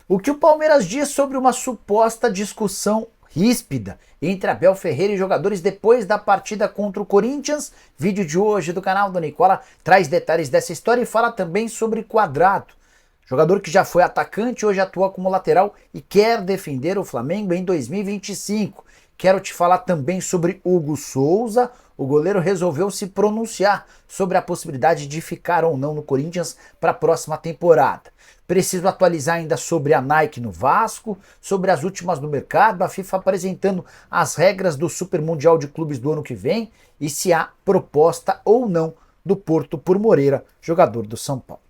O que o Palmeiras diz sobre uma suposta discussão ríspida entre Abel Ferreira e jogadores depois da partida contra o Corinthians? Vídeo de hoje do canal do Nicola traz detalhes dessa história e fala também sobre Quadrado, jogador que já foi atacante, hoje atua como lateral e quer defender o Flamengo em 2025. Quero te falar também sobre Hugo Souza. O goleiro resolveu se pronunciar sobre a possibilidade de ficar ou não no Corinthians para a próxima temporada. Preciso atualizar ainda sobre a Nike no Vasco, sobre as últimas do mercado, a FIFA apresentando as regras do Super Mundial de Clubes do ano que vem e se há proposta ou não do Porto por Moreira, jogador do São Paulo.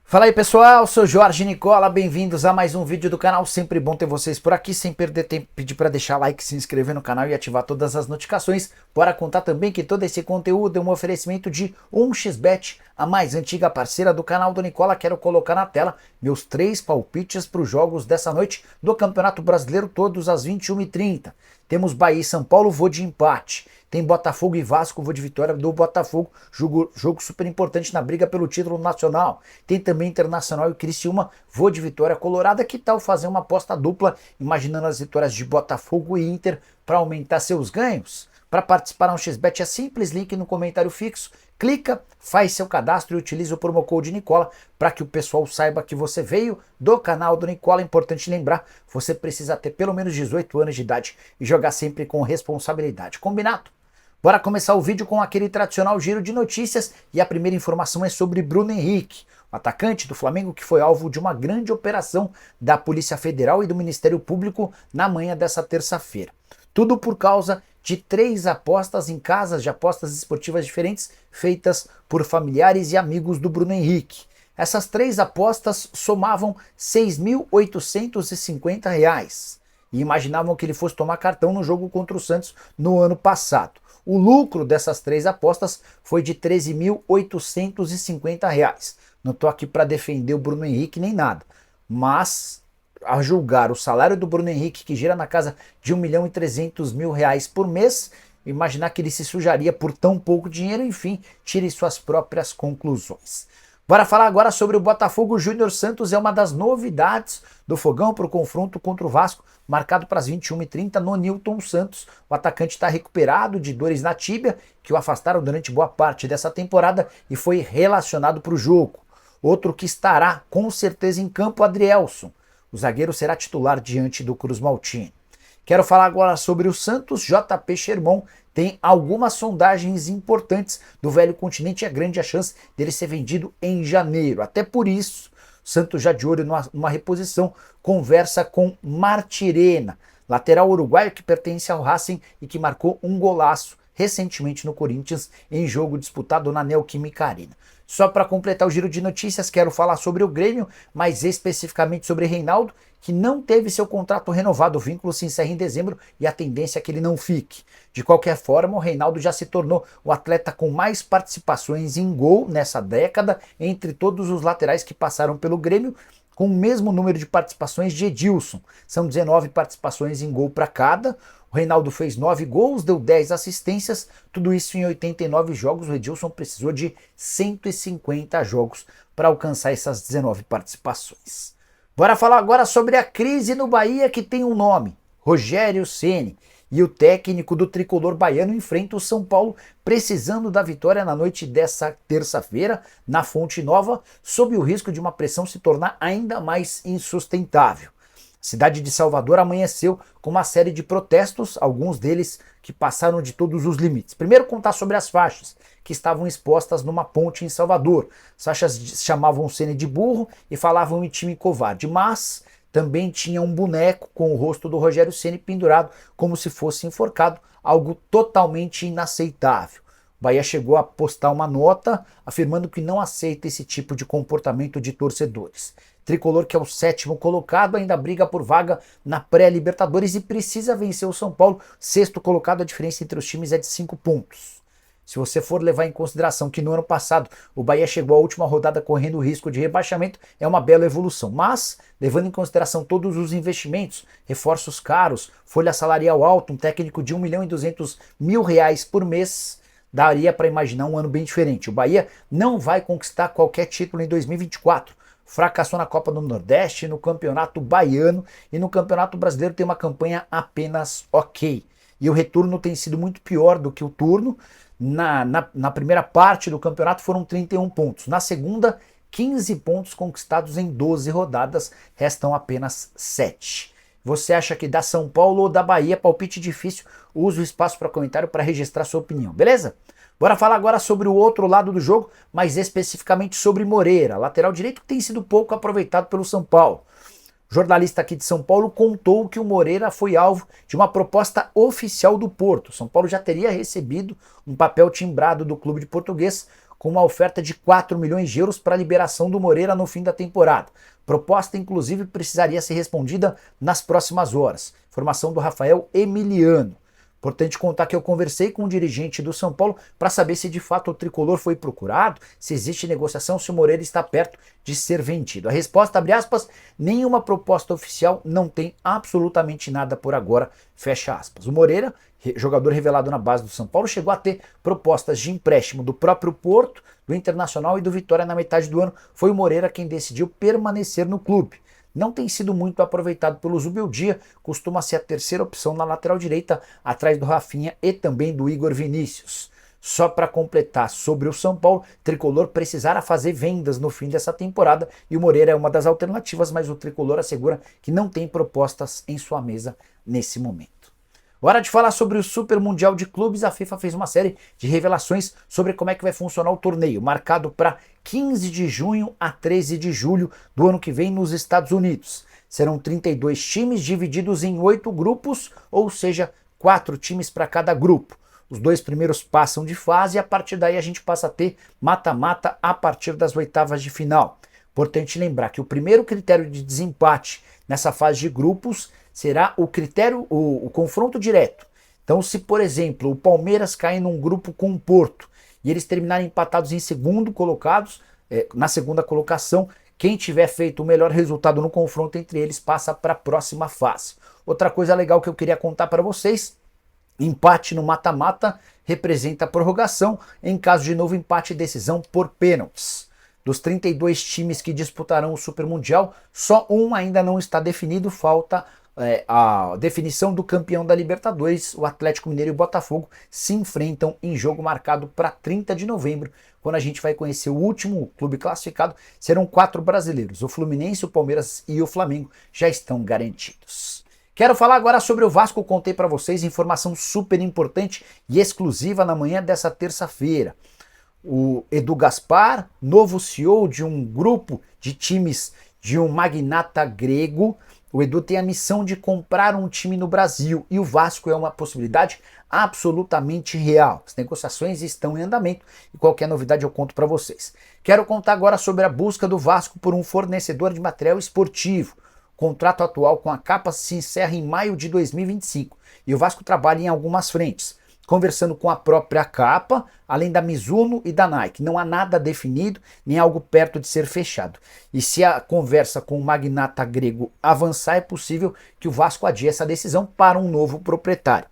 Fala aí pessoal, sou Jorge Nicola, bem-vindos a mais um vídeo do canal, sempre bom ter vocês por aqui, sem perder tempo, pedir para deixar like, se inscrever no canal e ativar todas as notificações, bora contar também que todo esse conteúdo é um oferecimento de 1xBet, a mais antiga parceira do canal do Nicola. Quero colocar na tela meus 3 palpites para os jogos dessa noite do Campeonato Brasileiro, todos às 21h30. Temos Bahia e São Paulo, vou de empate. Tem Botafogo e Vasco, vou de vitória do Botafogo. Jogo super importante na briga pelo título nacional. Tem também Internacional e Criciúma, vou de vitória colorada. Que tal fazer uma aposta dupla, imaginando as vitórias de Botafogo e Inter para aumentar seus ganhos? Para participar no XBet é simples, link no comentário fixo. Clica, faz seu cadastro e utiliza o promo code Nicola para que o pessoal saiba que você veio do canal do Nicola. É importante lembrar, você precisa ter pelo menos 18 anos de idade e jogar sempre com responsabilidade. Combinado? Bora começar o vídeo com aquele tradicional giro de notícias e a primeira informação é sobre Bruno Henrique, o atacante do Flamengo que foi alvo de uma grande operação da Polícia Federal e do Ministério Público na manhã dessa terça-feira. Tudo por causa de 3 apostas em casas de apostas esportivas diferentes feitas por familiares e amigos do Bruno Henrique. Essas 3 apostas somavam R$ 6.850 e imaginavam que ele fosse tomar cartão no jogo contra o Santos no ano passado. O lucro dessas 3 apostas foi de R$ 13.850. Não estou aqui para defender o Bruno Henrique nem nada, mas a julgar o salário do Bruno Henrique, que gira na casa de R$ 1.300.000 por mês, imaginar que ele se sujaria por tão pouco dinheiro, enfim, tire suas próprias conclusões. Bora falar agora sobre o Botafogo. Júnior Santos é uma das novidades do Fogão para o confronto contra o Vasco, marcado para as 21h30 no Newton Santos. O atacante está recuperado de dores na tíbia, que o afastaram durante boa parte dessa temporada e foi relacionado para o jogo. Outro que estará com certeza em campo, Adrielson. O zagueiro será titular diante do Cruz Maltino. Quero falar agora sobre o Santos. JP Sherman tem algumas sondagens importantes do velho continente e é grande a chance dele ser vendido em janeiro. Até por isso, o Santos já de olho numa reposição, conversa com Martirena, lateral uruguaio que pertence ao Racing e que marcou um golaço recentemente no Corinthians em jogo disputado na Neoquímica Arena. Só para completar o giro de notícias, quero falar sobre o Grêmio, mais especificamente sobre Reinaldo, que não teve seu contrato renovado. O vínculo se encerra em dezembro e a tendência é que ele não fique. De qualquer forma, o Reinaldo já se tornou o atleta com mais participações em gol nessa década, entre todos os laterais que passaram pelo Grêmio, com o mesmo número de participações de Edilson. São 19 participações em gol para cada. O Reinaldo fez 9 gols, deu 10 assistências, tudo isso em 89 jogos. O Edilson precisou de 150 jogos para alcançar essas 19 participações. Bora falar agora sobre a crise no Bahia, que tem um nome: Rogério Ceni. E o técnico do tricolor baiano enfrenta o São Paulo, precisando da vitória na noite dessa terça-feira, na Fonte Nova, sob o risco de uma pressão se tornar ainda mais insustentável. A cidade de Salvador amanheceu com uma série de protestos, alguns deles que passaram de todos os limites. Primeiro, contar sobre as faixas que estavam expostas numa ponte em Salvador. As faixas chamavam o Ceni de burro e falavam em time covarde, mas também tinha um boneco com o rosto do Rogério Ceni pendurado como se fosse enforcado, algo totalmente inaceitável. O Bahia chegou a postar uma nota afirmando que não aceita esse tipo de comportamento de torcedores. Tricolor, que é o 7º colocado, ainda briga por vaga na pré-Libertadores e precisa vencer o São Paulo. 6º colocado, a diferença entre os times é de 5 pontos. Se você for levar em consideração que no ano passado o Bahia chegou à última rodada correndo o risco de rebaixamento, é uma bela evolução. Mas, levando em consideração todos os investimentos, reforços caros, folha salarial alta, um técnico de R$ 1.200.000 por mês, daria para imaginar um ano bem diferente. O Bahia não vai conquistar qualquer título em 2024. Fracassou na Copa do Nordeste, no Campeonato Baiano e no Campeonato Brasileiro tem uma campanha apenas ok. E o retorno tem sido muito pior do que o turno. Na primeira parte do campeonato foram 31 pontos. Na segunda, 15 pontos conquistados em 12 rodadas, restam apenas 7. Você acha que da São Paulo ou da Bahia? Palpite difícil, use o espaço para comentário para registrar sua opinião, beleza? Bora falar agora sobre o outro lado do jogo, mais especificamente sobre Moreira, lateral direito que tem sido pouco aproveitado pelo São Paulo. O jornalista aqui de São Paulo contou que o Moreira foi alvo de uma proposta oficial do Porto. São Paulo já teria recebido um papel timbrado do clube de português com uma oferta de 4 milhões de euros para a liberação do Moreira no fim da temporada. Proposta, inclusive, precisaria ser respondida nas próximas horas. Informação do Rafael Emiliano. Importante contar que eu conversei com um dirigente do São Paulo para saber se de fato o tricolor foi procurado, se existe negociação, se o Moreira está perto de ser vendido. A resposta, abre aspas, nenhuma proposta oficial, não tem absolutamente nada por agora, fecha aspas. O Moreira, jogador revelado na base do São Paulo, chegou a ter propostas de empréstimo do próprio Porto, do Internacional e do Vitória na metade do ano. Foi o Moreira quem decidiu permanecer no clube. Não tem sido muito aproveitado pelo Zubeldia, costuma ser a terceira opção na lateral direita, atrás do Rafinha e também do Igor Vinícius. Só para completar sobre o São Paulo, Tricolor precisará fazer vendas no fim dessa temporada e o Moreira é uma das alternativas, mas o Tricolor assegura que não tem propostas em sua mesa nesse momento. Hora de falar sobre o Super Mundial de Clubes. A FIFA fez uma série de revelações sobre como é que vai funcionar o torneio, marcado para 15 de junho a 13 de julho do ano que vem nos Estados Unidos. Serão 32 times divididos em 8 grupos, ou seja, 4 times para cada grupo. Os 2 primeiros passam de fase e a partir daí a gente passa a ter mata-mata a partir das oitavas de final. Importante lembrar que o primeiro critério de desempate nessa fase de grupos será o critério, o confronto direto. Então, se por exemplo o Palmeiras cair num grupo com o Porto e eles terminarem empatados em segundo colocados, na segunda colocação, quem tiver feito o melhor resultado no confronto entre eles passa para a próxima fase. Outra coisa legal que eu queria contar para vocês, empate no mata-mata representa a prorrogação, em caso de novo empate, decisão por pênaltis. Dos 32 times que disputarão o Super Mundial, só um ainda não está definido, falta a definição do campeão da Libertadores. O Atlético Mineiro e o Botafogo se enfrentam em jogo marcado para 30 de novembro, quando a gente vai conhecer o último clube classificado. Serão 4 brasileiros, o Fluminense, o Palmeiras e o Flamengo já estão garantidos. Quero falar agora sobre o Vasco. Contei para vocês informação super importante e exclusiva na manhã dessa terça-feira. O Edu Gaspar, novo CEO de um grupo de times de um magnata grego. O Edu tem a missão de comprar um time no Brasil e o Vasco é uma possibilidade absolutamente real. As negociações estão em andamento e qualquer novidade eu conto para vocês. Quero contar agora sobre a busca do Vasco por um fornecedor de material esportivo. O contrato atual com a Capa se encerra em maio de 2025 e o Vasco trabalha em algumas frentes. Conversando com a própria Capa, além da Mizuno e da Nike. Não há nada definido, nem algo perto de ser fechado. E se a conversa com o magnata grego avançar, é possível que o Vasco adie essa decisão para um novo proprietário.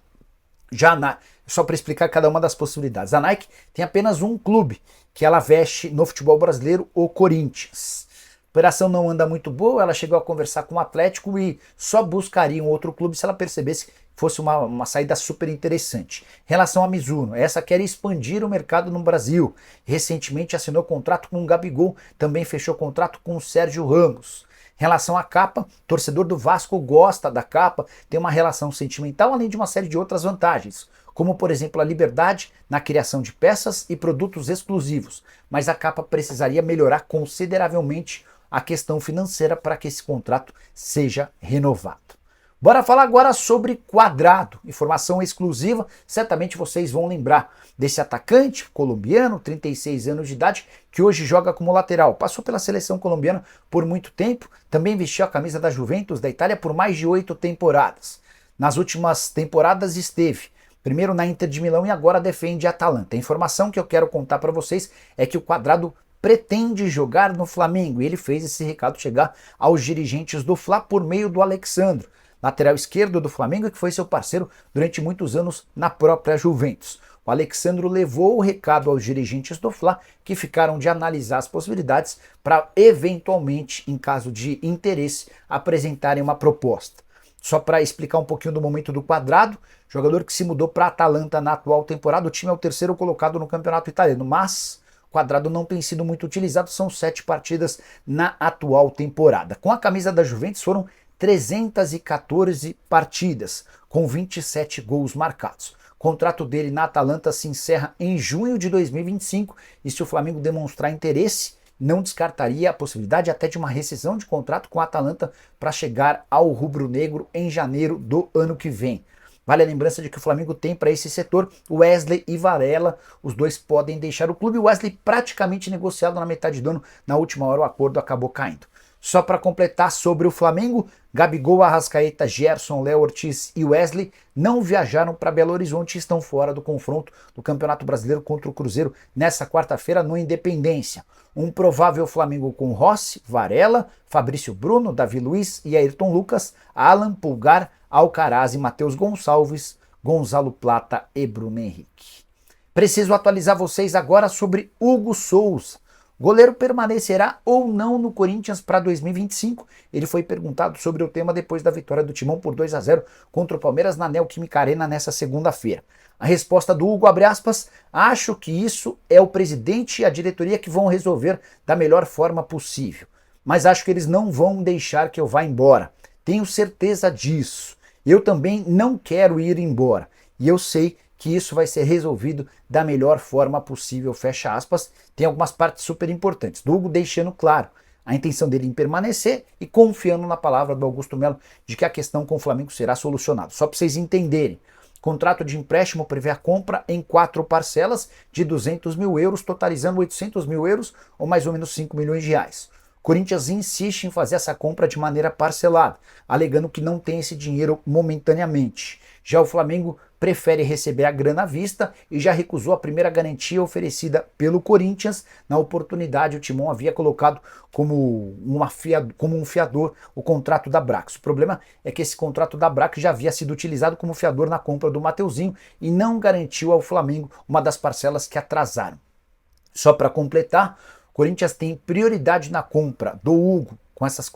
Só para explicar cada uma das possibilidades. A Nike tem apenas um clube que ela veste no futebol brasileiro, o Corinthians. A operação não anda muito boa, ela chegou a conversar com o Atlético e só buscaria um outro clube se ela percebesse que fosse uma saída super interessante. Em relação à Mizuno, essa quer expandir o mercado no Brasil. Recentemente assinou contrato com o Gabigol, também fechou contrato com o Sérgio Ramos. Em relação à Capa, torcedor do Vasco gosta da Capa, tem uma relação sentimental, além de uma série de outras vantagens, como por exemplo a liberdade na criação de peças e produtos exclusivos. Mas a Capa precisaria melhorar consideravelmente a questão financeira para que esse contrato seja renovado. Bora falar agora sobre Quadrado, informação exclusiva, certamente vocês vão lembrar desse atacante colombiano, 36 anos de idade, que hoje joga como lateral. Passou pela seleção colombiana por muito tempo, também vestiu a camisa da Juventus da Itália por mais de 8 temporadas. Nas últimas temporadas esteve primeiro na Inter de Milão e agora defende a Atalanta. A informação que eu quero contar para vocês é que o Quadrado pretende jogar no Flamengo e ele fez esse recado chegar aos dirigentes do Fla por meio do Alexandro, lateral esquerdo do Flamengo, que foi seu parceiro durante muitos anos na própria Juventus. O Alexandro levou o recado aos dirigentes do Fla, que ficaram de analisar as possibilidades para, eventualmente, em caso de interesse, apresentarem uma proposta. Só para explicar um pouquinho do momento do Quadrado, jogador que se mudou para a Atalanta na atual temporada, o time é o terceiro colocado no campeonato italiano, mas o Quadrado não tem sido muito utilizado, são 7 partidas na atual temporada. Com a camisa da Juventus foram 314 partidas, com 27 gols marcados. O contrato dele na Atalanta se encerra em junho de 2025 e se o Flamengo demonstrar interesse, não descartaria a possibilidade até de uma rescisão de contrato com a Atalanta para chegar ao rubro-negro em janeiro do ano que vem. Vale a lembrança de que o Flamengo tem para esse setor Wesley e Varela, os dois podem deixar o clube. O Wesley praticamente negociado na metade do ano, na última hora o acordo acabou caindo. Só para completar sobre o Flamengo, Gabigol, Arrascaeta, Gerson, Léo Ortiz e Wesley não viajaram para Belo Horizonte e estão fora do confronto do Campeonato Brasileiro contra o Cruzeiro nessa quarta-feira no Independência. Um provável Flamengo com Rossi, Varela, Fabrício Bruno, Davi Luiz e Ayrton Lucas, Alan, Pulgar, Alcaraz e Matheus Gonçalves, Gonzalo Plata e Bruno Henrique. Preciso atualizar vocês agora sobre Hugo Souza. O goleiro permanecerá ou não no Corinthians para 2025? Ele foi perguntado sobre o tema depois da vitória do Timão por 2-0 contra o Palmeiras na Neoquímica Arena nessa segunda-feira. A resposta do Hugo, abre aspas, acho que isso é o presidente e a diretoria que vão resolver da melhor forma possível. Mas acho que eles não vão deixar que eu vá embora. Tenho certeza disso. Eu também não quero ir embora. E eu sei que isso vai ser resolvido da melhor forma possível, fecha aspas. Tem algumas partes super importantes. Do Hugo deixando claro a intenção dele em permanecer e confiando na palavra do Augusto Melo de que a questão com o Flamengo será solucionada. Só para vocês entenderem, contrato de empréstimo prevê a compra em 4 parcelas de 200 mil euros, totalizando 800 mil euros ou mais ou menos 5 milhões de reais. Corinthians insiste em fazer essa compra de maneira parcelada, alegando que não tem esse dinheiro momentaneamente. Já o Flamengo prefere receber a grana à vista e já recusou a primeira garantia oferecida pelo Corinthians. Na oportunidade, o Timão havia colocado como um fiador o contrato da Brax. O problema é que esse contrato da Brax já havia sido utilizado como fiador na compra do Mateuzinho e não garantiu ao Flamengo uma das parcelas que atrasaram. Só para completar, o Corinthians tem prioridade na compra do Hugo com essas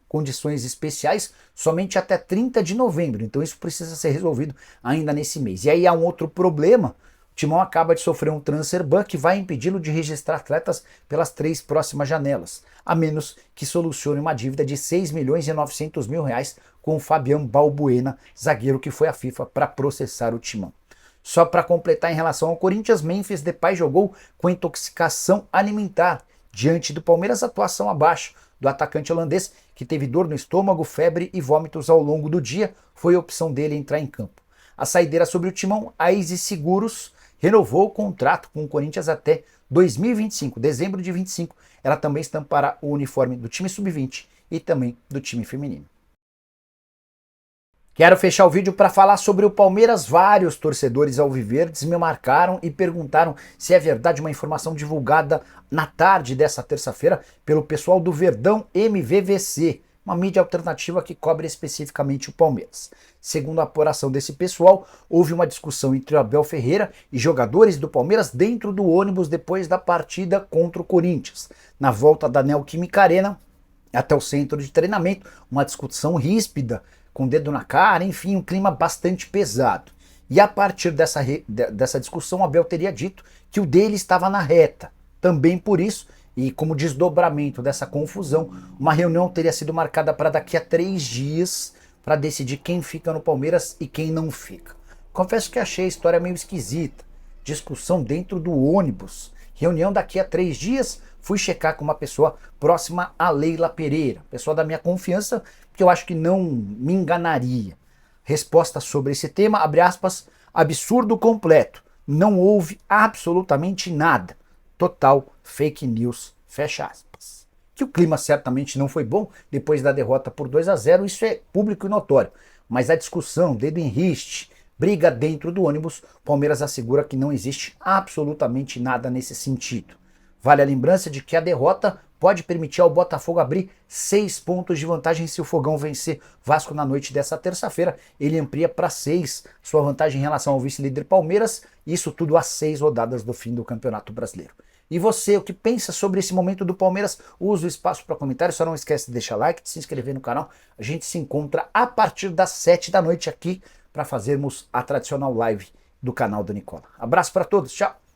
condições especiais somente até 30 de novembro. Então isso precisa ser resolvido ainda nesse mês. E aí há um outro problema. O Timão acaba de sofrer um transfer ban que vai impedi-lo de registrar atletas pelas 3 próximas janelas, a menos que solucione uma dívida de 6 milhões e 900 mil reais com o Fabián Balbuena, zagueiro que foi à FIFA para processar o Timão. Só para completar em relação ao Corinthians, Memphis Depay jogou com intoxicação alimentar. Diante do Palmeiras, atuação abaixo do atacante holandês, que teve dor no estômago, febre e vômitos ao longo do dia, foi a opção dele entrar em campo. A saideira sobre o Timão, a Easy Seguros, renovou o contrato com o Corinthians até 2025, dezembro de 25. Ela também estampará o uniforme do time sub-20 e também do time feminino. Quero fechar o vídeo para falar sobre o Palmeiras. Vários torcedores alviverdes me marcaram e perguntaram se é verdade uma informação divulgada na tarde dessa terça-feira pelo pessoal do Verdão MVVC, uma mídia alternativa que cobre especificamente o Palmeiras. Segundo a apuração desse pessoal, houve uma discussão entre o Abel Ferreira e jogadores do Palmeiras dentro do ônibus depois da partida contra o Corinthians. Na volta da Neoquímica Arena até o centro de treinamento, uma discussão ríspida, com o dedo na cara, enfim, um clima bastante pesado. E a partir dessa discussão, Abel teria dito que o dele estava na reta. Também por isso, e como desdobramento dessa confusão, uma reunião teria sido marcada para daqui a 3 dias para decidir quem fica no Palmeiras e quem não fica. Confesso que achei a história meio esquisita. Discussão dentro do ônibus. Reunião daqui a 3 dias, fui checar com uma pessoa próxima a Leila Pereira, pessoa da minha confiança, que eu acho que não me enganaria. Resposta sobre esse tema, abre aspas, absurdo completo. Não houve absolutamente nada. Total fake news, fecha aspas. Que o clima certamente não foi bom depois da derrota por 2-0, isso é público e notório. Mas a discussão, dedo em riste, briga dentro do ônibus, Palmeiras assegura que não existe absolutamente nada nesse sentido. Vale a lembrança de que a derrota pode permitir ao Botafogo abrir 6 pontos de vantagem se o Fogão vencer Vasco na noite dessa terça-feira. Ele amplia para 6 sua vantagem em relação ao vice-líder Palmeiras, isso tudo a 6 rodadas do fim do Campeonato Brasileiro. E você, o que pensa sobre esse momento do Palmeiras? Usa o espaço para comentário, só não esquece de deixar like, de se inscrever no canal. A gente se encontra a partir das 7 da noite aqui para fazermos a tradicional live do canal do Nicola. Abraço para todos, tchau!